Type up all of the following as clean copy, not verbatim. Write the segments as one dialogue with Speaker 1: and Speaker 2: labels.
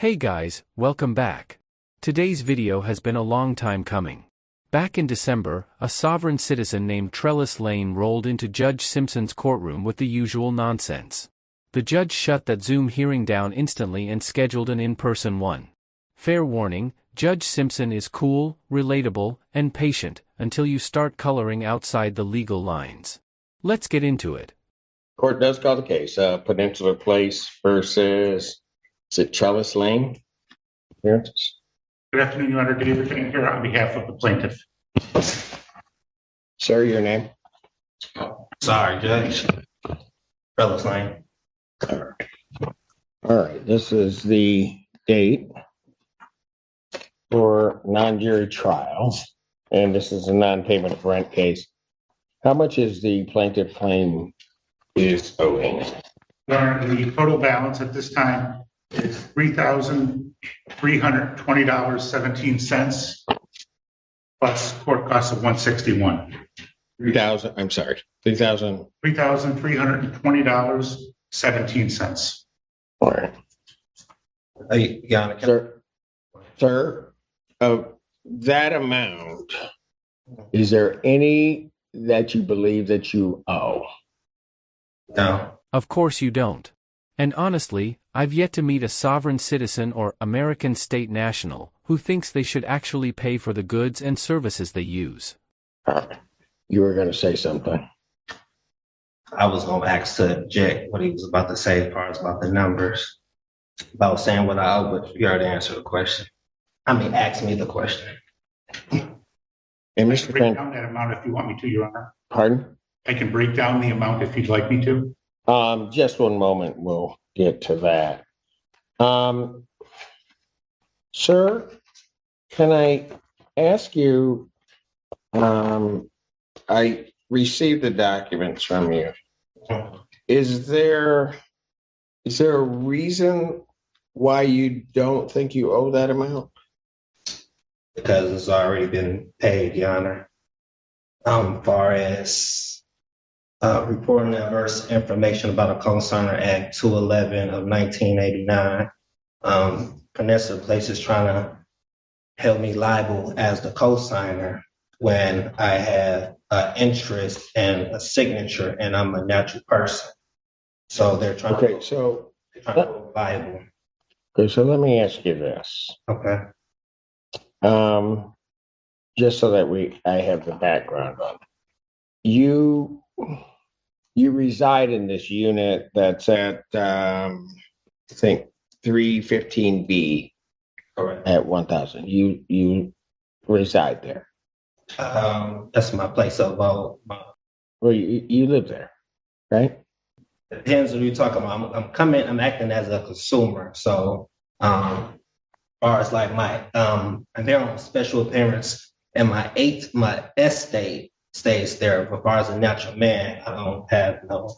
Speaker 1: Hey guys, welcome back. Today's video has been a long time coming. Back in December, a sovereign citizen named Trellis Lane rolled into Judge Simpson's courtroom with the usual nonsense. The judge shut that Zoom hearing down instantly and scheduled an in-person one. Fair warning, Judge Simpson is cool, relatable, and patient until you start coloring outside the legal lines. Let's get into it.
Speaker 2: Court does call the case. Peninsula Place versus, is it Trellis Lane? Yes.
Speaker 3: Good afternoon, Your Honor. David Finn here on behalf of the plaintiff.
Speaker 2: Sir, your name?
Speaker 4: Sorry, Judge. Trellis Lane.
Speaker 2: All right. This is the date for non-jury trial, and this is a non-payment of rent case. How much is the plaintiff claim is owing?
Speaker 3: Your Honor, the total balance at this time is $3,320.17 plus court costs of $161. $3,320.17.
Speaker 2: All right.
Speaker 4: Your Honor,
Speaker 2: Sir, of that amount, is there any that you believe that you owe?
Speaker 4: no.
Speaker 1: Of course you don't. And honestly, I've yet to meet a sovereign citizen or American state national who thinks they should actually pay for the goods and services they use.
Speaker 2: You were going to say something.
Speaker 4: I was going to ask to object what he was about to say as far as about the numbers. About saying what I owe, but you already answered the question. Ask me the question.
Speaker 2: And
Speaker 3: I
Speaker 2: Mr.
Speaker 3: can break
Speaker 2: Finn,
Speaker 3: down that amount if you want me to, Your Honor.
Speaker 2: pardon?
Speaker 3: I can break down the amount if you'd like me to.
Speaker 2: Just one moment. We'll get to that. Sir, can I ask you, I received the documents from you. Is there a reason why you don't think you owe that amount?
Speaker 4: Because it's already been paid, Your Honor. Far as reporting adverse information about a co-signer Act 211 of 1989. Peninsula Place is trying to held me liable as the co-signer when I have an interest and a signature and I'm a natural person. So they're trying to hold liable.
Speaker 2: Okay, so let me ask you this.
Speaker 4: Okay.
Speaker 2: Just so that I have the background on it. You reside in this unit that's at I think 315B.
Speaker 4: Correct.
Speaker 2: At 1000. You reside there.
Speaker 4: That's my place of abode.
Speaker 2: Well, you live there, right?
Speaker 4: Depends what you're talking about. I'm acting as a consumer. So far as like my they're on special appearance and my estate stays there, but as far as a natural man, I don't have no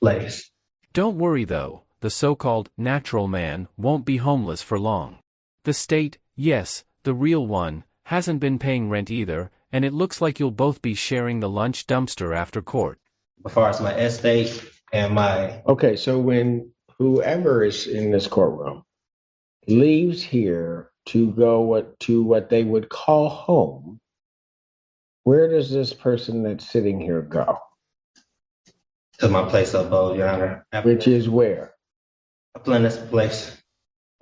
Speaker 4: place.
Speaker 1: Don't worry though, the so-called natural man won't be homeless for long. The state, yes, the real one, hasn't been paying rent either, and it looks like you'll both be sharing the lunch dumpster after court.
Speaker 4: As far as my estate and my...
Speaker 2: Okay, so when whoever is in this courtroom leaves here to go to what they would call home, where does this person that's sitting here go?
Speaker 4: To my place of abode, Your Honor.
Speaker 2: Which is where?
Speaker 4: Peninsula Place.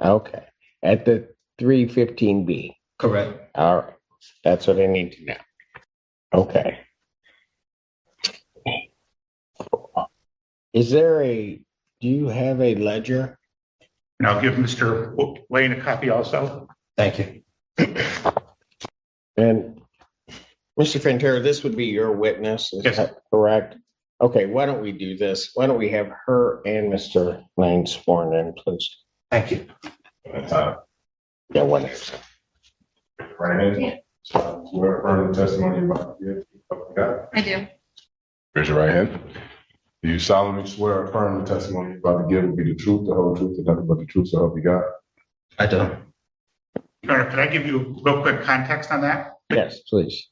Speaker 2: Okay. At the 315B.
Speaker 4: Correct.
Speaker 2: All right. That's what I need to know. Okay. Do you have a ledger?
Speaker 3: And I'll give Mr. Lane a copy also.
Speaker 4: Thank you.
Speaker 2: And Mr. Fantera, this would be your witness, is
Speaker 3: Yes.
Speaker 2: that correct? Okay, why don't we do this? Why don't we have her and Mr. Lane sworn in, please?
Speaker 4: Thank you.
Speaker 2: Yeah, one.
Speaker 5: Right hand. Swear affirm the testimony you're about to give.
Speaker 6: I do.
Speaker 5: Raise your right hand. Do you solemnly swear or affirm the testimony you're about to give will be the truth, the whole truth, and nothing but the truth, so help you God?
Speaker 4: I do.
Speaker 3: Your Honor, could I give you real quick context on that?
Speaker 2: Yes, please.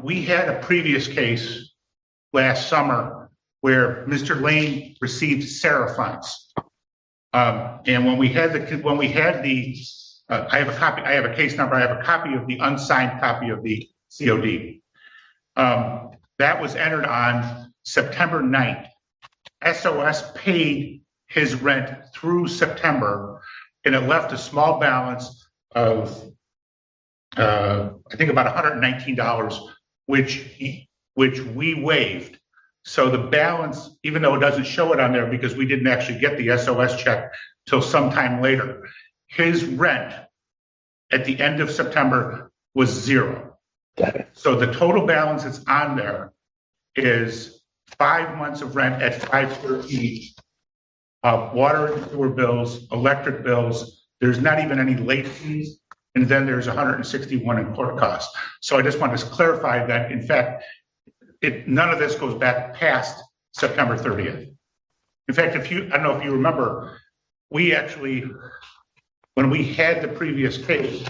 Speaker 3: We had a previous case last summer where Mr. Lane received Sarah funds. And when we had I have a copy, I have a case number, I have a copy of the unsigned copy of the COD. That was entered on September 9th. SOS paid his rent through September, and it left a small balance of, I think about $119, which we waived. So the balance, even though it doesn't show it on there because we didn't actually get the SOS check till sometime later, his rent at the end of September was $0.
Speaker 2: Got it.
Speaker 3: So the total balance that's on there is 5 months of rent at $513, water and sewer bills, electric bills. There's not even any late fees, and then there's 161 in court costs. So I just wanted to clarify that, in fact, none of this goes back past September 30th. In fact, I don't know if you remember, we actually, when we had the previous case,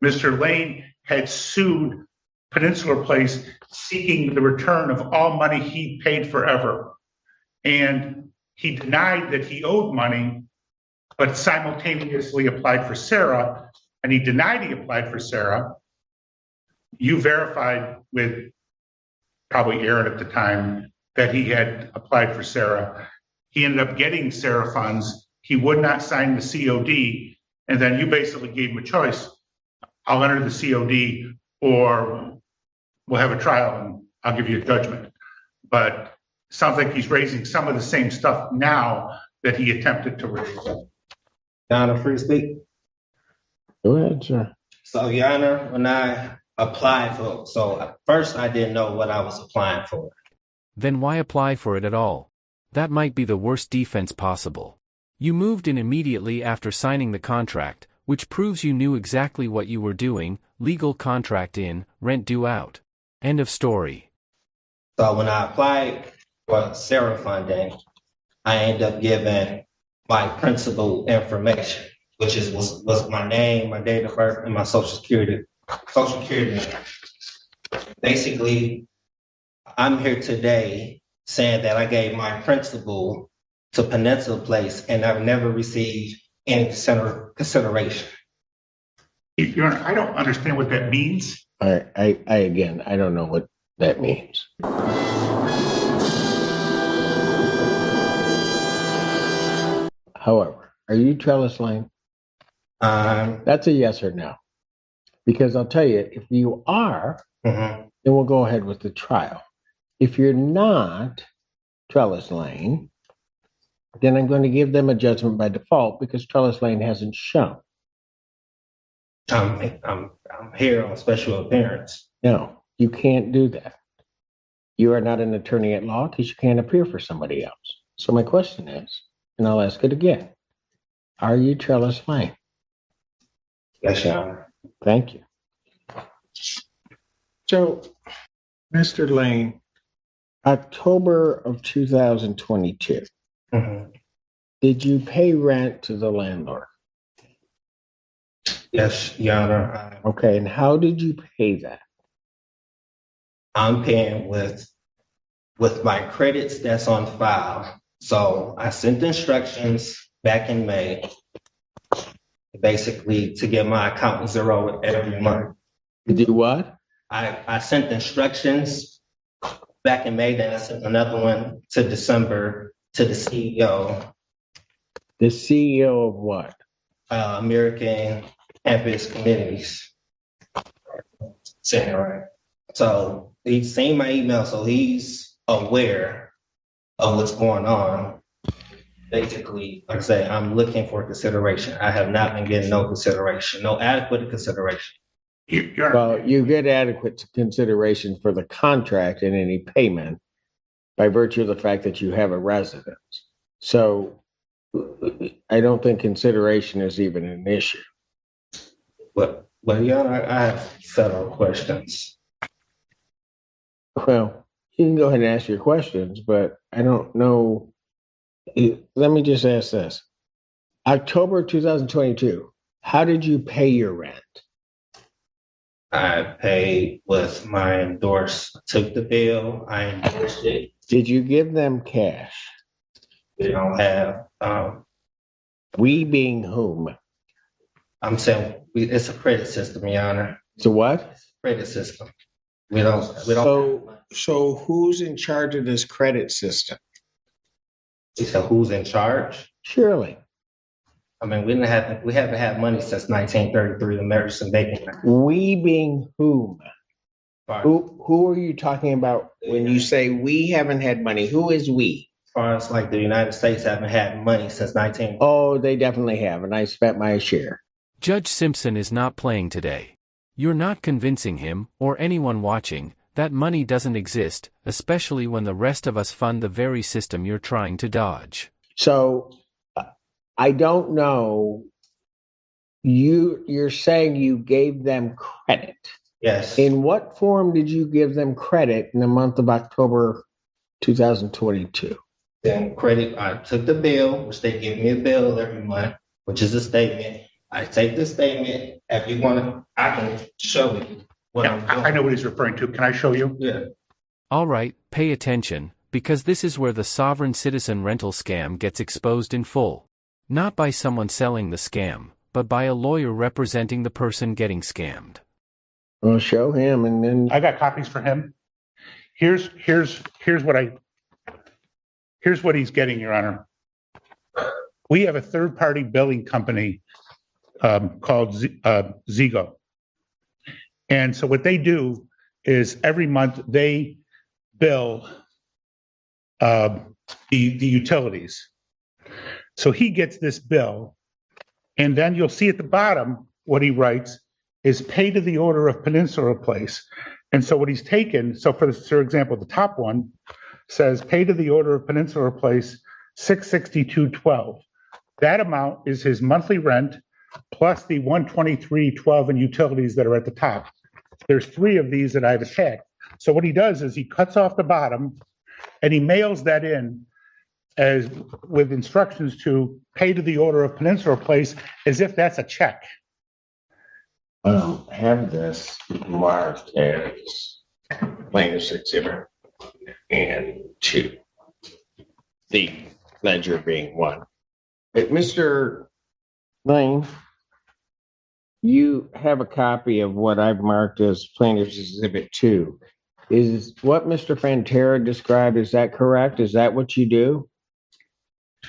Speaker 3: Mr. Lane had sued Peninsula Place seeking the return of all money he paid forever. And he denied that he owed money, but simultaneously applied for Sarah, and he denied he applied for Sarah. You verified with probably Aaron at the time that he had applied for Sarah. He ended up getting Sarah funds. He would not sign the COD, and then you basically gave him a choice. I'll enter the COD, or we'll have a trial and I'll give you a judgment. But it sounds like he's raising some of the same stuff now that he attempted to raise.
Speaker 4: Your Honor, free to speak.
Speaker 2: Go ahead, sir.
Speaker 4: So, Your Honor, when I applied for, so first I didn't know what I was applying for.
Speaker 1: Then why apply for it at all? That might be the worst defense possible. You moved in immediately after signing the contract, which proves you knew exactly what you were doing. Legal contract in, rent due out. End of story.
Speaker 4: So when I applied for Sarah funding, I ended up giving my principal information, which was my name, my date of birth, and my social security number. Basically, I'm here today saying that I gave my principal to Peninsula Place, and I've never received any consideration.
Speaker 3: Your Honor, I don't understand what that means.
Speaker 2: I again, I don't know what that means. However, are you Trellis Lane? That's a yes or no. Because I'll tell you, if you are, then we'll go ahead with the trial. If you're not Trellis Lane, then I'm going to give them a judgment by default because Trellis Lane hasn't shown.
Speaker 4: I'm here on special appearance.
Speaker 2: No, you can't do that. You are not an attorney at law because you can't appear for somebody else. So my question is, and I'll ask it again, are you Trellis Lane?
Speaker 4: Yes, Your Honor.
Speaker 2: Thank you. So, Mr. Lane, October of 2022, did you pay rent to the landlord?
Speaker 4: Yes, Your Honor.
Speaker 2: Okay, and how did you pay that?
Speaker 4: I'm paying with my credits that's on file. So I sent instructions back in May, basically to get my account zero every month.
Speaker 2: You do what?
Speaker 4: I sent instructions back in May, then I sent another one to December to the CEO.
Speaker 2: The CEO of what?
Speaker 4: American Campus Communities. Saying it right. So he's seen my email, so he's aware of what's going on. Basically, like I say, I'm looking for consideration. I have not been getting no consideration, no adequate consideration.
Speaker 2: Well, you get adequate consideration for the contract and any payment by virtue of the fact that you have a residence. So I don't think consideration is even an issue.
Speaker 4: But yeah, I have several questions.
Speaker 2: Well, you can go ahead and ask your questions, but I don't know. Let me just ask this. October 2022, how did you pay your rent?
Speaker 4: I paid with my took the bill, I endorsed it.
Speaker 2: Did you give them cash?
Speaker 4: They don't have
Speaker 2: We being whom?
Speaker 4: I'm saying it's a credit system, Your Honor.
Speaker 2: So what?
Speaker 4: Credit system. We don't.
Speaker 2: So who's in charge of this credit system?
Speaker 4: You said who's in charge?
Speaker 2: Surely.
Speaker 4: I mean, we haven't had money since 1933, the American Banking Act.
Speaker 2: We being whom?
Speaker 4: As
Speaker 2: Who are you talking about when you say we haven't had money? Who is we?
Speaker 4: far as like the United States haven't had money since 19.
Speaker 2: Oh, they definitely have, and I spent my share.
Speaker 1: Judge Simpson is not playing today. You're not convincing him, or anyone watching, that money doesn't exist, especially when the rest of us fund the very system you're trying to dodge.
Speaker 2: So, I don't know. You're saying you gave them credit.
Speaker 4: Yes.
Speaker 2: In what form did you give them credit in the month of October 2022?
Speaker 4: Then credit, I took the bill, which they give me a bill every month, which is a statement. I take the statement. If you want to, I can show you what I'm doing.
Speaker 3: I know what he's referring to. Can I show you?
Speaker 4: Yeah.
Speaker 1: All right, pay attention, because this is where the sovereign citizen rental scam gets exposed in full. Not by someone selling the scam, but by a lawyer representing the person getting scammed.
Speaker 2: Well, show him, and then
Speaker 3: I got copies for him. Here's what he's getting, Your Honor. We have a third-party billing company called Zigo. And so what they do is every month they bill the utilities. So he gets this bill, and then you'll see at the bottom what he writes is pay to the order of Peninsula Place. And so what he's taken, so for example, the top one says pay to the order of Peninsula Place, $662.12. That amount is his monthly rent plus the $123.12 in utilities that are at the top. There's 3 of these that I've attached. So what he does is he cuts off the bottom and he mails that in as with instructions to pay to the order of Peninsula Place as if that's a check.
Speaker 2: have this marked as plaintiff's exhibit and 2. The ledger being 1. But Mr. Lane, you have a copy of what I've marked as plaintiff's exhibit 2. Is what Mr. Fantera described, is that correct? Is that what you do?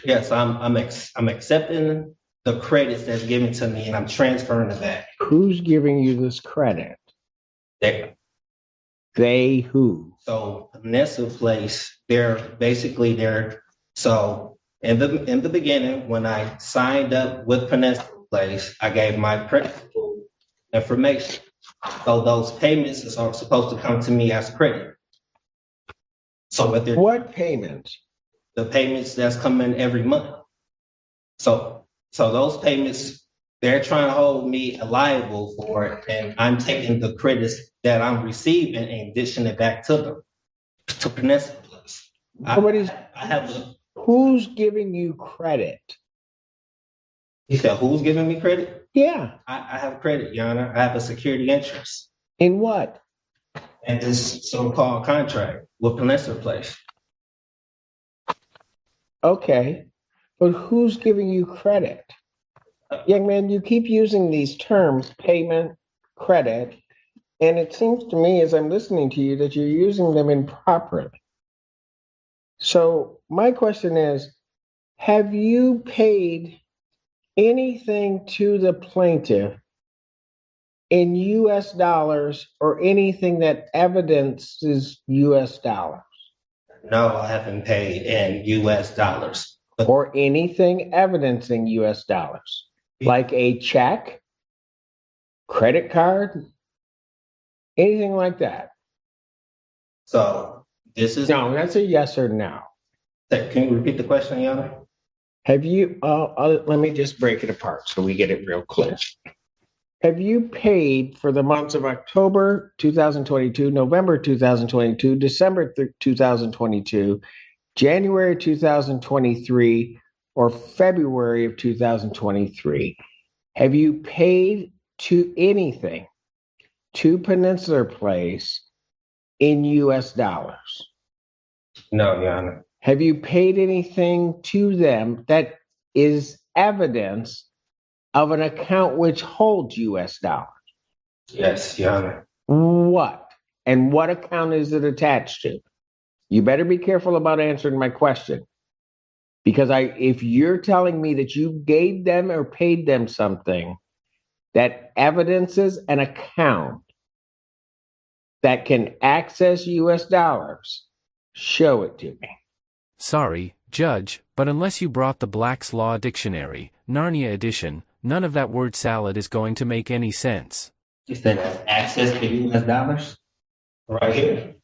Speaker 4: Yes, I'm accepting the credits that's given to me and I'm transferring it back.
Speaker 2: Who's giving you this credit? They who?
Speaker 4: So Peninsula Place, so in the beginning, when I signed up with Peninsula Place, I gave my principal information. So those payments are supposed to come to me as credit. So
Speaker 2: what payments?
Speaker 4: The payments that's coming every month. So those payments, they're trying to hold me liable for it, and I'm taking the credits that I'm receiving and dishing it back to Peninsula Place.
Speaker 2: Who's giving you credit?
Speaker 4: You said who's giving me credit?
Speaker 2: Yeah.
Speaker 4: I have credit, Your Honor. I have a security interest.
Speaker 2: In what?
Speaker 4: And this so-called contract with Peninsula Place.
Speaker 2: Okay. But who's giving you credit? Young man, you keep using these terms, payment, credit, and it seems to me as I'm listening to you that you're using them improperly. So my question is, have you paid anything to the plaintiff in US dollars or anything that evidences US dollars?
Speaker 4: No, I haven't paid in US dollars.
Speaker 2: Or anything evidencing US dollars, like a check, credit card, anything like that.
Speaker 4: So this is
Speaker 2: no. That's a yes or no.
Speaker 4: Can you repeat the question, Your Honor?
Speaker 2: Have you? Let me just break it apart so we get it real clear. Have you paid for the months of October 2022, November 2022, December 2022, January 2023, or February of 2023? Have you paid to anything to Peninsula Place in US dollars?
Speaker 4: No, Your Honor.
Speaker 2: Have you paid anything to them that is evidence of an account which holds US dollars.
Speaker 4: Yes, Your Honor.
Speaker 2: What? And what account is it attached to? You better be careful about answering my question. Because if you're telling me that you gave them or paid them something that evidences an account that can access US dollars, show it to me.
Speaker 1: Sorry, Judge, but unless you brought the Black's Law Dictionary, Narnia edition, none of that word salad is going to make any sense.
Speaker 4: You said access to US dollars? Right here.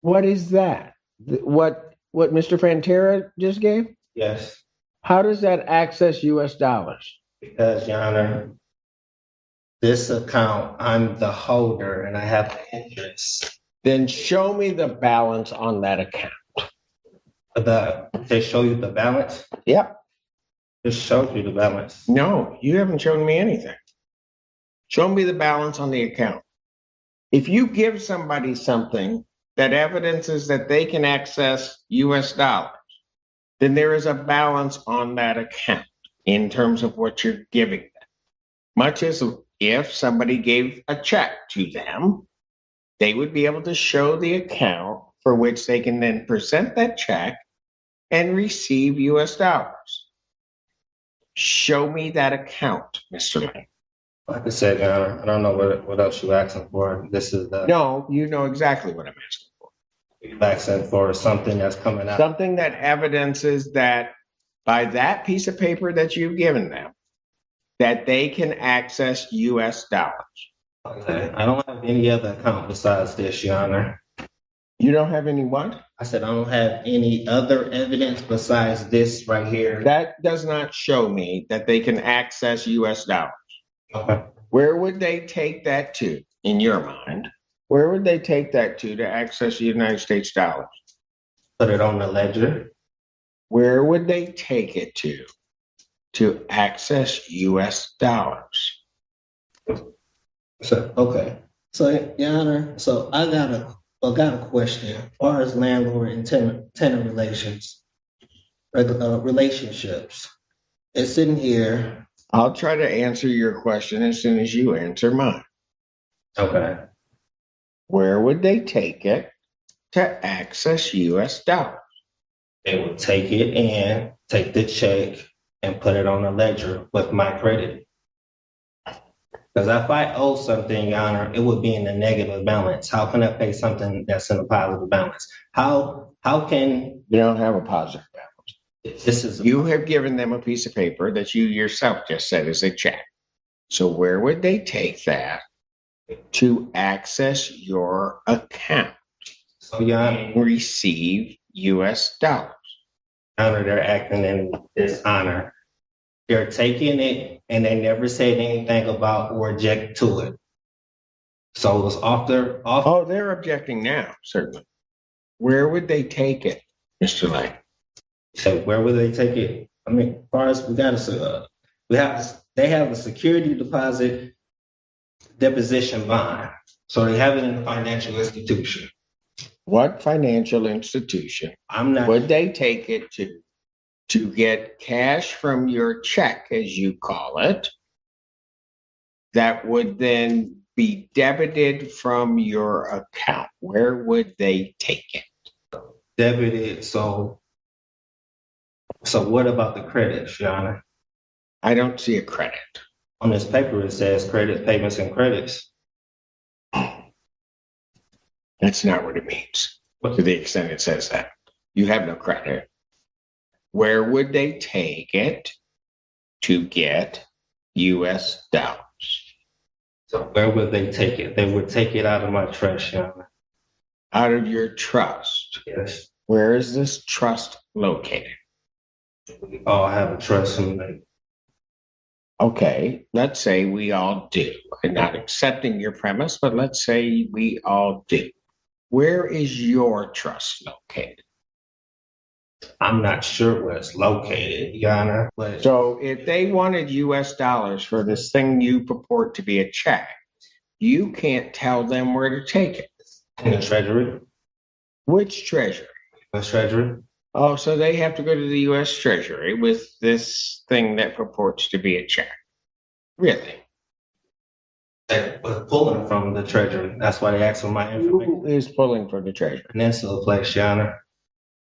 Speaker 2: What is that? What Mr. Fantera just gave?
Speaker 4: Yes.
Speaker 2: How does that access US dollars?
Speaker 4: Because, Your Honor, this account, I'm the holder and I have the interest.
Speaker 2: Then show me the balance on that account.
Speaker 4: They show you the balance?
Speaker 2: Yep.
Speaker 4: Just showed you the balance.
Speaker 2: No, you haven't shown me anything. Show me the balance on the account. If you give somebody something that evidences that they can access US dollars, then there is a balance on that account in terms of what you're giving them. Much as if somebody gave a check to them, they would be able to show the account for which they can then present that check and receive US dollars. Show me that account, Mr. Lane.
Speaker 4: Like I said, Your Honor, I don't know what else you're asking for. This is the
Speaker 2: No, you know exactly what I'm asking for.
Speaker 4: you're asking for something that's coming out.
Speaker 2: Something that evidences that by that piece of paper that you've given them, that they can access US dollars.
Speaker 4: Okay. I don't have any other account besides this, Your Honor.
Speaker 2: You don't have any what?
Speaker 4: I said I don't have any other evidence besides this right here.
Speaker 2: That does not show me that they can access US dollars.
Speaker 4: Okay.
Speaker 2: Where would they take that to, in your mind? Where would they take that to access the United States dollars?
Speaker 4: Put it on the ledger.
Speaker 2: Where would they take it to access US dollars?
Speaker 4: So, okay. So, Your Honor, so I got a question. As far as landlord and tenant relationships, it's in here.
Speaker 2: I'll try to answer your question as soon as you answer mine.
Speaker 4: Okay.
Speaker 2: Where would they take it to access US dollars?
Speaker 4: They would take it and take the check and put it on the ledger with my credit. Because if I owe something, Your Honor, it would be in a negative balance. How can I pay something that's in a positive balance? How can
Speaker 2: You don't have a positive balance.
Speaker 4: this is
Speaker 2: You have given them a piece of paper that you yourself just said is a check. So where would they take that to access your account
Speaker 4: so, Your Honor,
Speaker 2: and receive US dollars?
Speaker 4: they're acting in dishonor. They're taking it and they never said anything about or object to it. So it was off.
Speaker 2: Oh, they're objecting now, certainly. Where would they take it, Mr. Lane?
Speaker 4: So where would they take it? I mean, as far as they have a security deposit deposition bond. So they have it in a financial institution.
Speaker 2: What financial institution
Speaker 4: I'm not.
Speaker 2: would they take it to get cash from your check, as you call it, that would then be debited from your account? Where would they take it?
Speaker 4: Debited. So what about the credits, Your Honor?
Speaker 2: I don't see a credit.
Speaker 4: On this paper, it says credit payments and credits.
Speaker 2: That's not what it means, to the extent it says that. You have no credit. Where would they take it to get US dollars?
Speaker 4: So where would they take it? They would take it out of my trust, Your Honor.
Speaker 2: Out of your trust.
Speaker 4: Yes.
Speaker 2: Where is this trust located?
Speaker 4: We all have a trust in me.
Speaker 2: Okay, let's say we all do. I'm not accepting your premise, but let's say we all do. Where is your trust located?
Speaker 4: I'm not sure where it's located, Your Honor. But
Speaker 2: So if they wanted US dollars for this thing you purport to be a check, you can't tell them where to take it.
Speaker 4: in the Treasury,
Speaker 2: Which treasury?
Speaker 4: the Treasury,
Speaker 2: Oh, so they have to go to the U.S. Treasury with this thing that purports to be a check. Really?
Speaker 4: They were pulling from the treasury. That's why they asked for my information.
Speaker 2: Who is pulling from the Treasury?
Speaker 4: Peninsula Place, Your Honor.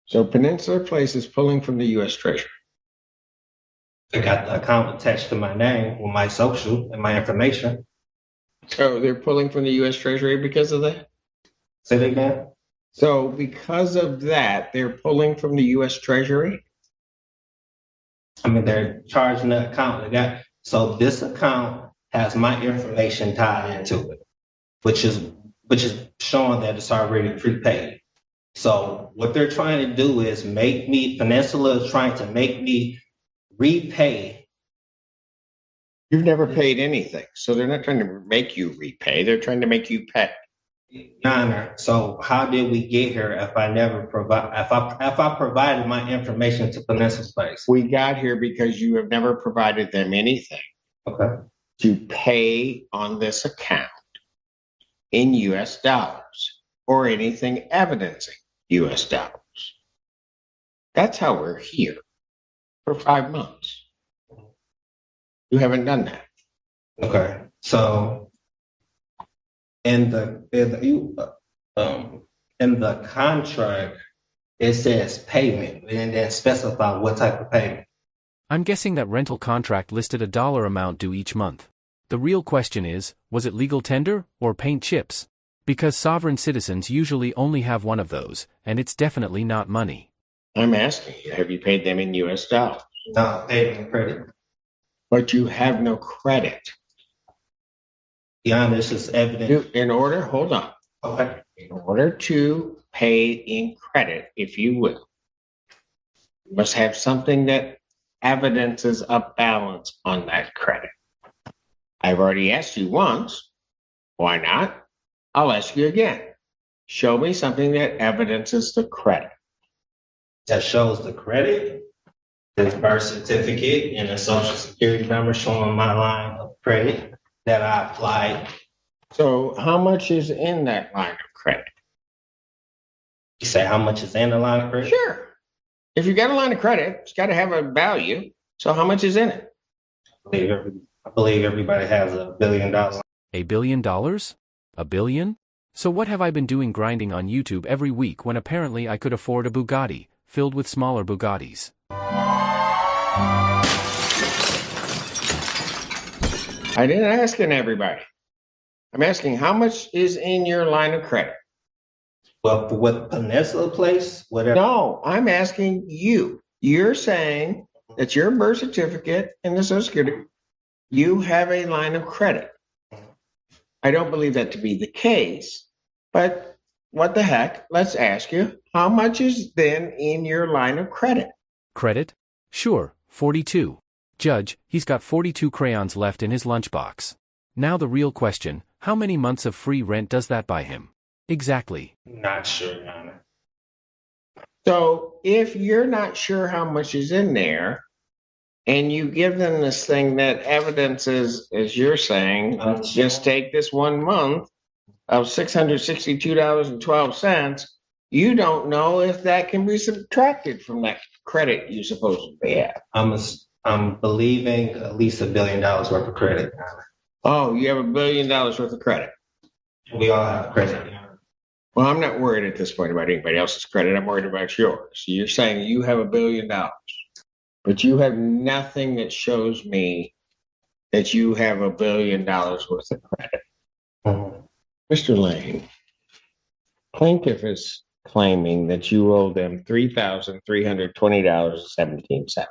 Speaker 2: So Peninsula Place is pulling from the U.S. Treasury.
Speaker 4: They got the account attached to my name with my social and my information.
Speaker 2: So they're pulling from the U.S. Treasury because of that?
Speaker 4: Say that again?
Speaker 2: So because of that, they're pulling from the U.S. Treasury?
Speaker 4: I mean, they're charging the account. So this account has my information tied into it, which is showing that it's already prepaid. So what they're trying to do is Peninsula is trying to make me repay.
Speaker 2: You've never paid anything. So they're not trying to make you repay. They're trying to make you pay.
Speaker 4: Your Honor, so how did we get here if I never if I provided my information to Peninsula Place?
Speaker 2: We got here because you have never provided them anything
Speaker 4: Okay.
Speaker 2: to pay on this account in U.S. dollars or anything evidencing U.S. dollars. That's how we're here for 5 months. You haven't done that.
Speaker 4: Okay. So in the contract, it says payment and then specify what type of payment.
Speaker 1: I'm guessing that rental contract listed a dollar amount due each month. The real question is, was it legal tender or paint chips? Because sovereign citizens usually only have one of those, and it's definitely not money.
Speaker 2: I'm asking you, have you paid them in U.S. dollars?
Speaker 4: No, paid in credit.
Speaker 2: But you have no credit.
Speaker 4: Beyond this is evident.
Speaker 2: Hold on.
Speaker 4: Okay.
Speaker 2: In order to pay in credit, if you will, you must have something that evidences a balance on that credit. I've already asked you once. Why not? I'll ask you again. Show me something that evidences the credit.
Speaker 4: That shows the credit, the birth certificate, and the social security number showing my line of credit that I applied.
Speaker 2: So how much is in that line of credit?
Speaker 4: You say how much is in the line of credit?
Speaker 2: Sure. If you got a line of credit, it's got to have a value. So how much is in it?
Speaker 4: I believe everybody has $1 billion.
Speaker 1: $1 billion? $1 billion? So what have I been doing grinding on YouTube every week when apparently I could afford a Bugatti, filled with smaller Bugattis?
Speaker 2: I didn't ask everybody. I'm asking how much is in your line of credit?
Speaker 4: Well, for what Peninsula Place, whatever.
Speaker 2: No, I'm asking you. You're saying that your birth certificate and the Social Security, you have a line of credit. I don't believe that to be the case, but what the heck? Let's ask you, how much is then in your line of credit?
Speaker 1: Credit? Sure, 42. Judge, he's got 42 crayons left in his lunchbox. Now the real question, how many months of free rent does that buy him? Exactly.
Speaker 4: Not sure, Your Honor.
Speaker 2: So if you're not sure how much is in there, and you give them this thing that evidences, as you're saying, let's just take this 1 month of $662.12, you don't know if that can be subtracted from that credit you supposedly have.
Speaker 4: I'm believing at least $1 billion worth of credit, Your Honor.
Speaker 2: Oh, you have $1 billion worth of credit.
Speaker 4: We all have credit, Your Honor.
Speaker 2: Well, I'm not worried at this point about anybody else's credit. I'm worried about yours. You're saying you have $1 billion, but you have nothing that shows me that you have $1 billion worth of credit. Mr. Lane, plaintiff is claiming that you owe them $3,320.17.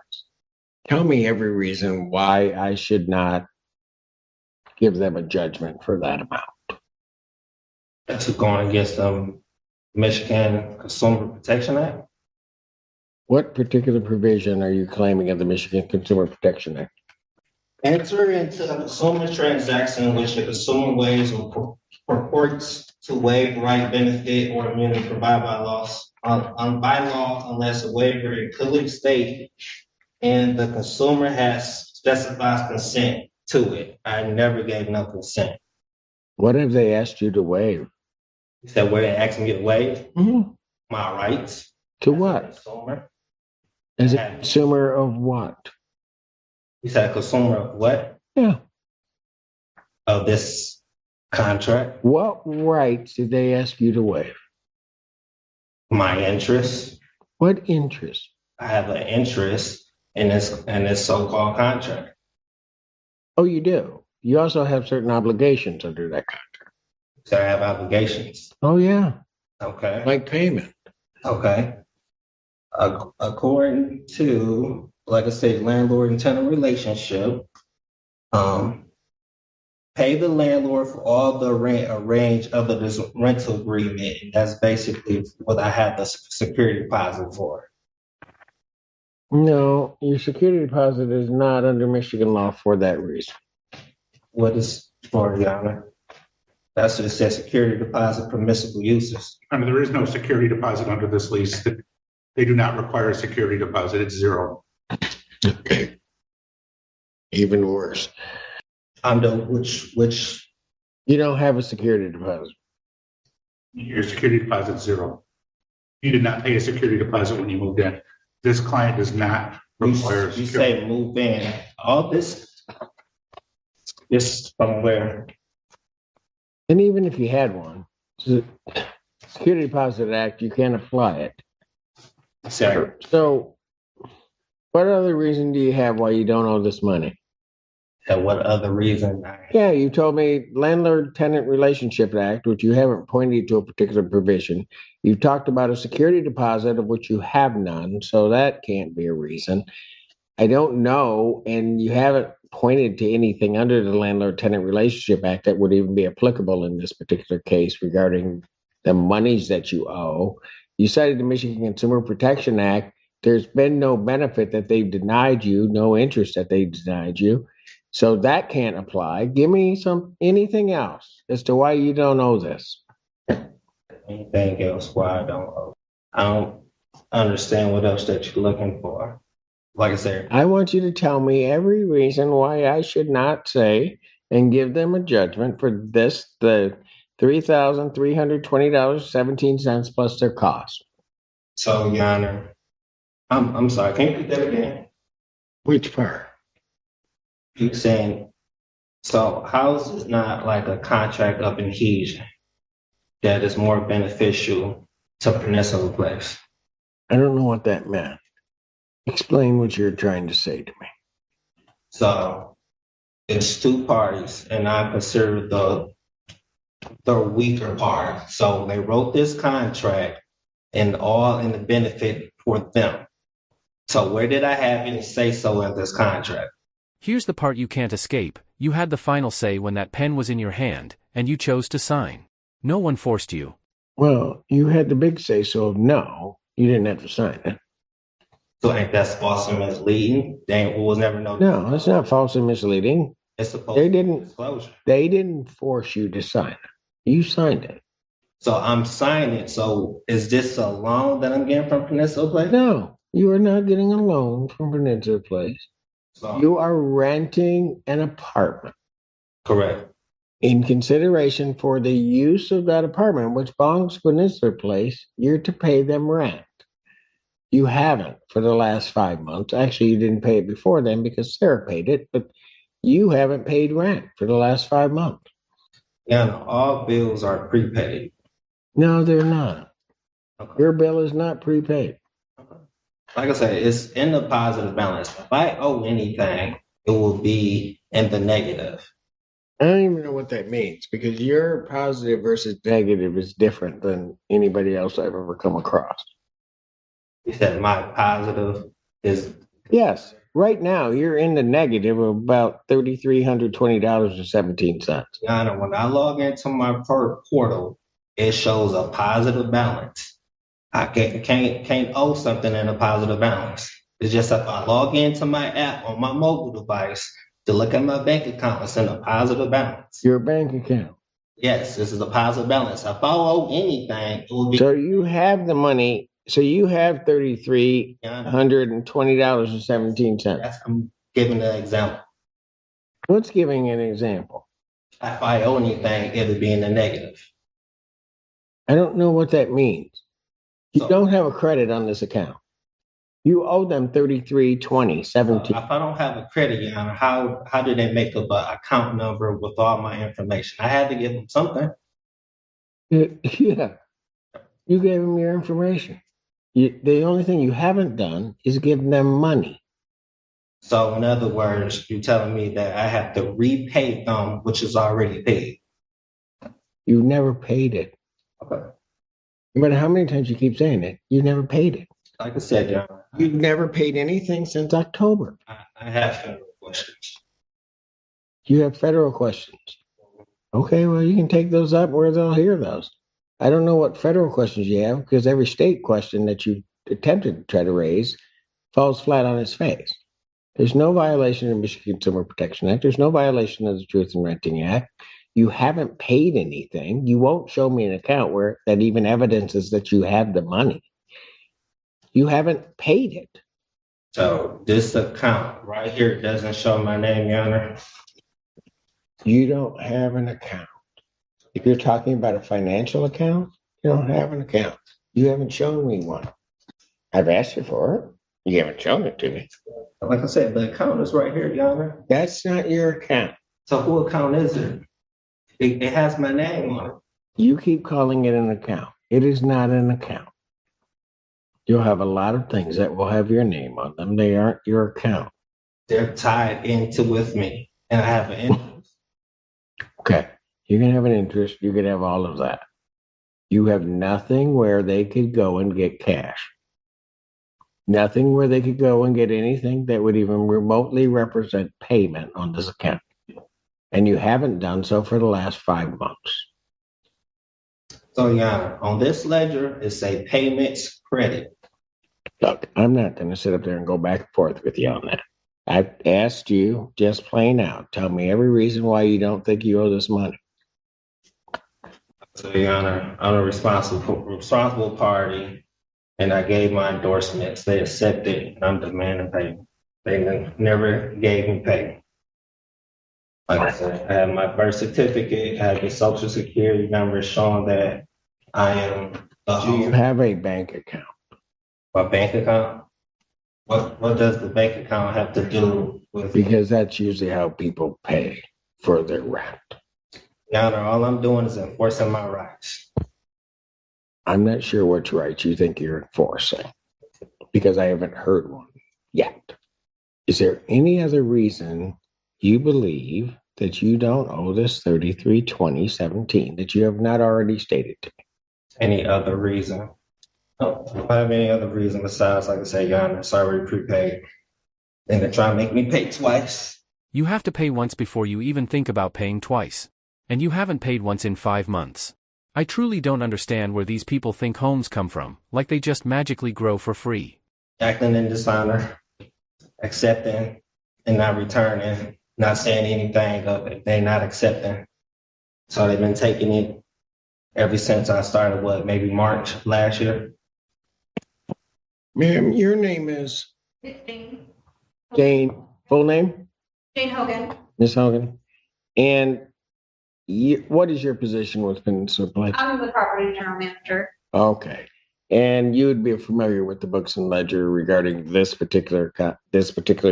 Speaker 2: Tell me every reason why I should not give them a judgment for that amount.
Speaker 4: That's going against the Michigan Consumer Protection Act.
Speaker 2: What particular provision are you claiming of the Michigan Consumer Protection Act?
Speaker 4: Enter into a consumer transaction in which the consumer waives or purports to waive right, benefit, or immunity provided by law, unless a waiver is clearly stated and the consumer has specified consent to it. I never gave no consent.
Speaker 2: What have they asked you to waive?
Speaker 4: He said, where they asked me to waive
Speaker 2: Mm-hmm.
Speaker 4: my rights.
Speaker 2: To
Speaker 4: As a
Speaker 2: what?
Speaker 4: consumer.
Speaker 2: As a consumer of what?
Speaker 4: You said a consumer of what?
Speaker 2: Yeah.
Speaker 4: Of this contract,
Speaker 2: What rights did they ask you to waive?
Speaker 4: my interest.
Speaker 2: What interest?
Speaker 4: I have an interest in this so-called contract.
Speaker 2: Oh, you do. You also have certain obligations under that contract.
Speaker 4: So I have obligations.
Speaker 2: Oh, yeah.
Speaker 4: Okay.
Speaker 2: Like payment.
Speaker 4: Okay. According to, like I said, landlord and tenant relationship, pay the landlord for all the rent arranged of the rental agreement. That's basically what I have the security deposit for.
Speaker 2: No, your security deposit is not under Michigan law for that reason.
Speaker 4: What is for, Your Honor? That's what it says, security deposit permissible uses.
Speaker 3: And there is no security deposit under this lease. They do not require a security deposit. It's zero.
Speaker 2: Okay. Even worse.
Speaker 4: Under which
Speaker 2: You don't have a security deposit.
Speaker 3: Your security deposit is zero. You did not pay a security deposit when you moved in. This client does not require a
Speaker 4: you
Speaker 3: security.
Speaker 4: say move in. All this from where?
Speaker 2: And even if you had one, the Security Deposit Act, you can't apply it.
Speaker 4: Sir.
Speaker 2: So, what other reason do you have why you don't owe this money?
Speaker 4: And what other reason?
Speaker 2: Yeah, you told me Landlord-Tenant Relationship Act, which you haven't pointed to a particular provision. You've talked about a security deposit of which you have none, so that can't be a reason. I don't know, and you haven't pointed to anything under the Landlord-Tenant Relationship Act that would even be applicable in this particular case regarding the monies that you owe. You cited the Michigan Consumer Protection Act. There's been no benefit that they've denied you, no interest that they've denied you. So that can't apply. Give me anything else as to why you don't owe this.
Speaker 4: Anything else why I don't owe? I don't understand what else that you're looking for. Like I said,
Speaker 2: I want you to tell me every reason why I should not say and give them a judgment for this, the $3,320.17 plus their cost.
Speaker 4: so Your Honor, I'm sorry, can you repeat that again?
Speaker 2: Which part?
Speaker 4: You saying, so how is this not like a contract of adhesion that is more beneficial to Peninsula Place?
Speaker 2: I don't know what that meant. Explain what you're trying to say to me.
Speaker 4: So it's two parties, and I consider the weaker part. So they wrote this contract and all in the benefit for them. So where did I have any say so in this contract?
Speaker 1: Here's the part you can't escape. You had the final say when that pen was in your hand, and you chose to sign. No one forced you.
Speaker 2: Well, you had the big say so of no. You didn't have to sign it.
Speaker 4: So ain't that false and misleading? They was never no.
Speaker 2: No, it's not false and misleading.
Speaker 4: It's supposed
Speaker 2: They
Speaker 4: to be
Speaker 2: didn't.
Speaker 4: disclosure.
Speaker 2: They didn't force you to sign it. You signed it.
Speaker 4: So I'm signing. So is this a loan that I'm getting from Peninsula Place?
Speaker 2: No, you are not getting a loan from Peninsula Place.
Speaker 4: So,
Speaker 2: You are renting an apartment.
Speaker 4: correct.
Speaker 2: In consideration for the use of that apartment, which belongs to Peninsula Place, you're to pay them rent. You haven't for the last 5 months. Actually, you didn't pay it before then because Sarah paid it, but you haven't paid rent for the last 5 months.
Speaker 4: Yeah, all bills are prepaid.
Speaker 2: No, they're not.
Speaker 4: Okay.
Speaker 2: Your bill is not prepaid.
Speaker 4: Like I said, it's in the positive balance. If I owe anything, it will be in the negative.
Speaker 2: I don't even know what that means because your positive versus negative is different than anybody else I've ever come across.
Speaker 4: You said my positive is.
Speaker 2: Yes, right now you're in the negative of about $3,320.17.
Speaker 4: Your Honor, when I log into my portal, it shows a positive balance. I can't owe something in a positive balance. It's just if I log into my app on my mobile device to look at my bank account, it's in a positive balance.
Speaker 2: Your bank account.
Speaker 4: Yes, this is a positive balance. If I owe anything, it will be.
Speaker 2: So you have the money. So you have $3,320.17.
Speaker 4: I'm giving an example.
Speaker 2: What's giving an example?
Speaker 4: If I owe anything, it'll be in the negative.
Speaker 2: I don't know what that means. You don't have a credit on this account. You owe them $33.20.17.
Speaker 4: If I don't have a credit, Your Honor, how do they make up an account number with all my information? I had to give them something.
Speaker 2: Yeah, you gave them your information. The only thing you haven't done is give them money.
Speaker 4: So in other words, you're telling me that I have to repay them, which is already paid.
Speaker 2: You never paid it.
Speaker 4: Okay.
Speaker 2: No matter how many times you keep saying it, you never paid it.
Speaker 4: Like I said, Your Honor,
Speaker 2: You've never paid anything since October.
Speaker 4: I have federal questions.
Speaker 2: You have federal questions. Okay, well, you can take those up where they'll hear those. I don't know what federal questions you have because every state question that you attempted to try to raise falls flat on its face. There's no violation of the Michigan Consumer Protection Act. There's no violation of the Truth in Renting Act. You haven't paid anything. You won't show me an account where that even evidences that you have the money. You haven't paid it.
Speaker 4: So this account right here doesn't show my name, Your Honor.
Speaker 2: You don't have an account. If you're talking about a financial account, you don't have an account. You haven't shown me one. I've asked you for it. You haven't shown it to me.
Speaker 4: Like I said, the account is right here, Your Honor.
Speaker 2: That's not your account.
Speaker 4: So who account is it? It has my name on it.
Speaker 2: You keep calling it an account. It is not an account. You'll have a lot of things that will have your name on them. They aren't your account.
Speaker 4: They're tied into with me, and I have an interest.
Speaker 2: Okay. You can have an interest. You can have all of that. You have nothing where they could go and get cash. Nothing where they could go and get anything that would even remotely represent payment on this account. And you haven't done so for the last 5 months.
Speaker 4: So, Your Honor, on this ledger, it say payments credit.
Speaker 2: Look, I'm not going to sit up there and go back and forth with you on that. I've asked you just plain out. Tell me every reason why you don't think you owe this money.
Speaker 4: So, Your Honor, I'm a responsible party, and I gave my endorsements. They accepted, and I'm demanding payment. They never gave me payment. Like I said, I have my birth certificate, I have the social security number showing that I am
Speaker 2: Do you have a bank account?
Speaker 4: my bank account. What does the bank account have to do with?
Speaker 2: Because that's usually how people pay for their rent.
Speaker 4: Your Honor, all I'm doing is enforcing my rights.
Speaker 2: I'm not sure which rights you think you're enforcing because I haven't heard one yet. Is there any other reason you believe that you don't owe this $33.20.17 that you have not already stated to me?
Speaker 4: Any other reason? No, I don't have any other reason besides, like I said, Your Honor, it's already prepaid. And they're trying to make me pay twice.
Speaker 1: You have to pay once before you even think about paying twice. And you haven't paid once in 5 months. I truly don't understand where these people think homes come from, like they just magically grow for free.
Speaker 4: Acting in dishonor, accepting and not returning, not saying anything of it. They're not accepting. So they've been taking it ever since I started, maybe March last year.
Speaker 2: Ma'am, your name is
Speaker 6: It's Jane.
Speaker 2: Jane. Full name?
Speaker 6: Jane Hogan.
Speaker 2: Miss Hogan. And what is your position with Peninsula Place?
Speaker 6: I'm the property general manager.
Speaker 2: Okay. And you would be familiar with the books and ledger regarding this particular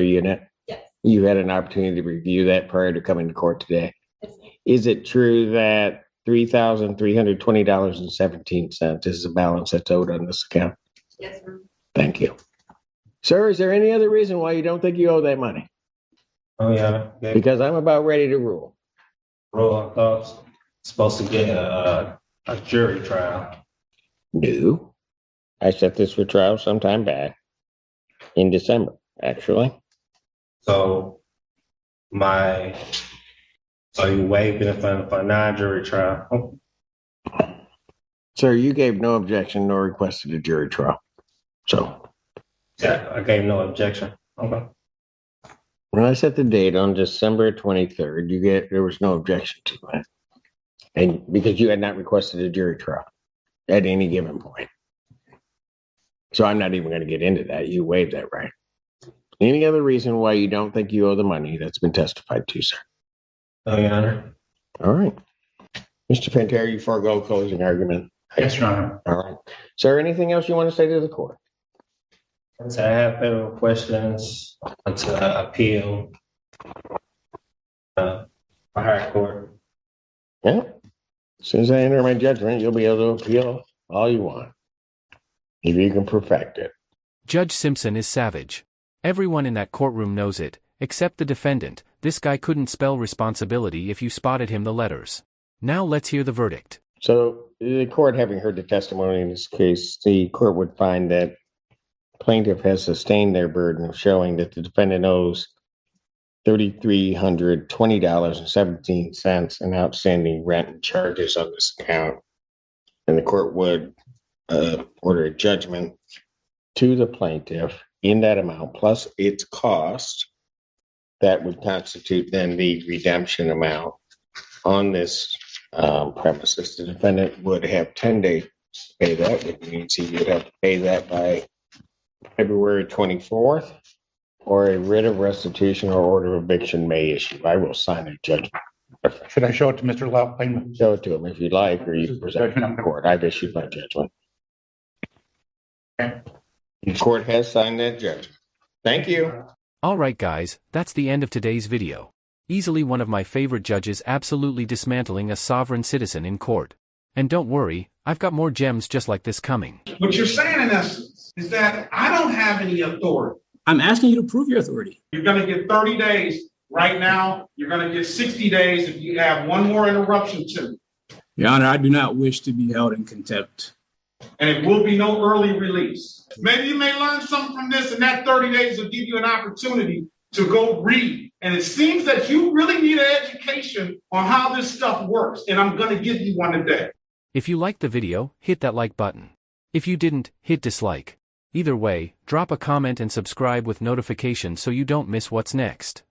Speaker 2: unit?
Speaker 6: Yes.
Speaker 2: You had an opportunity to review that prior to coming to court today.
Speaker 6: Yes.
Speaker 2: Is it true that $3,320.17 is the balance that's owed on this account?
Speaker 6: Yes, sir.
Speaker 2: Thank you. Sir, is there any other reason why you don't think you owe that money?
Speaker 4: Oh, yeah.
Speaker 2: Because I'm about ready to rule.
Speaker 4: I thought supposed to get a jury trial.
Speaker 2: No. I set this for trial sometime back in December, actually.
Speaker 4: So you waived it for a non-jury trial.
Speaker 2: Sir, you gave no objection nor requested a jury trial. So
Speaker 4: Yeah, I gave no objection. Okay.
Speaker 2: when I set the date on December 23rd, there was no objection to it. And because you had not requested a jury trial at any given point. So I'm not even going to get into that. You waived that right. Any other reason why you don't think you owe the money that's been testified to, sir?
Speaker 4: No, Your Honor.
Speaker 2: All right. Mr. Pantera, you forego closing argument.
Speaker 3: Yes, Your Honor.
Speaker 2: All right. Sir, anything else you want to say to the court?
Speaker 4: So I have federal questions until I appeal for higher court.
Speaker 2: Yeah. As soon as I enter my judgment, you'll be able to appeal all you want, if you can perfect it.
Speaker 1: Judge Simpson is savage. Everyone in that courtroom knows it, except the defendant. This guy couldn't spell responsibility if you spotted him the letters. Now let's hear the verdict.
Speaker 2: So the court, having heard the testimony in this case, the court would find that plaintiff has sustained their burden of showing that the defendant owes $3,320.17 in outstanding rent and charges on this account. And the court would order a judgment to the plaintiff in that amount, plus its cost. That would constitute then the redemption amount on this premises. The defendant would have 10 days to pay that, which means he would have to pay that by February 24th, or a writ of restitution or order of eviction may issue. I will sign a judgment.
Speaker 3: Should I show it to Mr. Loughlin?
Speaker 2: Show it to him if you'd like, or you can present it to the court. I've issued my judgment.
Speaker 3: Okay.
Speaker 2: The court has signed that judgment. Thank you.
Speaker 1: Alright guys, that's the end of today's video. Easily one of my favorite judges absolutely dismantling a sovereign citizen in court. And don't worry, I've got more gems just like this coming.
Speaker 7: What you're saying in essence is that I don't have any authority.
Speaker 8: I'm asking you to prove your authority.
Speaker 7: You're going to get 30 days. Right now, you're going to get 60 days if you have one more interruption to me.
Speaker 8: Your Honor, I do not wish to be held in contempt.
Speaker 7: And it will be no early release. Maybe you may learn something from this, and that 30 days will give you an opportunity to go read. And it seems that you really need an education on how this stuff works. And I'm going to give you one today.
Speaker 1: If you liked the video, hit that like button. If you didn't, hit dislike. Either way, drop a comment and subscribe with notifications so you don't miss what's next.